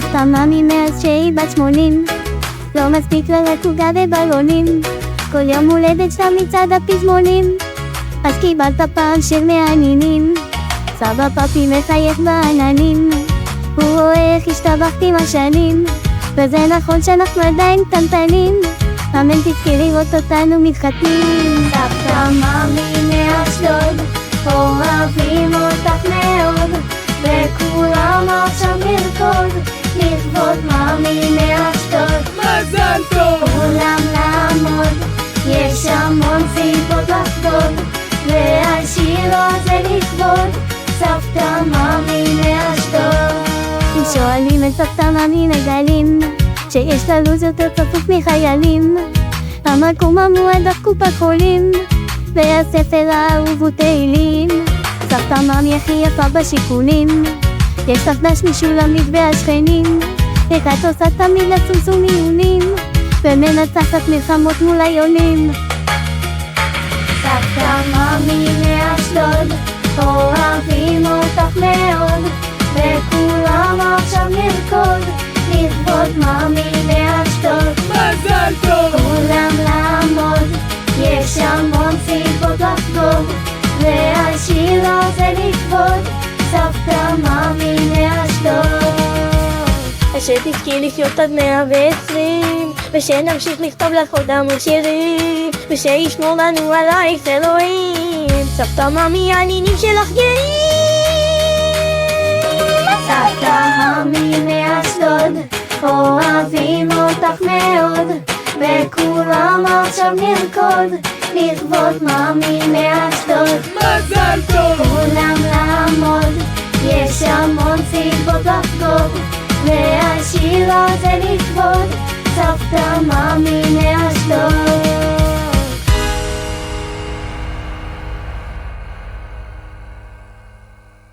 סבתא ממי מאז שהיא בת 80, לא מספיק לה רק עוגה ובלונים, כל יום הולדת שלה מצד הפזמונים, אז קיבלת פעם שיר מהנינים. סבא פאפי מחייך בעננים, הוא רואה איך השתבחתי עם השנים, וזה נכון שאנחנו עדיין קטנטנים, אמן תזכי לראות אותנו מתחתנים. סבתא ממי מאשדוד, אוהבים אותך מאוד, וכולם עכשיו נרקוד לכבוד ממי מאשדוד. מזל טוב! כולם לעמוד, יש המון סיבות לחגוג, והשיר הזה לכבוד סבתא ממי מאשדוד. אם שואלים את סבתא ממי מגלים שיש לה לוז יותר צפוף מחיילים, המקום המועד אף קופת חולים, והספר האהוב הוא תהילים. סבתא ממי הכי יפה בשיכונים, יש סבתא משולמית והשכנים, איך את עושה תמיד לצמצום עיונים, ומנצחת מלחמות מול היונים. סבתא ממי מאשדוד, אוהבים אותך מאוד, וכולם עכשיו נרקוד לכבוד ממי מאשדוד. מזל טוב! כולם לעמוד, יש המון סיבות לחגוג, והשיר הזה לכבוד סבתא ממי מאשדוד. שתזכי לחיות עד 120, ושנמשיך לכתוב לך עוד המון שירים, ושישמור לנו עלייך אלוהים, סבתא ממי הנינים שלך גאים. סבתא ממי מאשדוד, אוהבים אותך מאוד, וכולם עכשיו נרקוד לכבוד ממי מאשדוד. מזל טוב! כולם לעמוד, יש המון סיבות לחגוג, והשיר הזה לכבוד סבתא ממי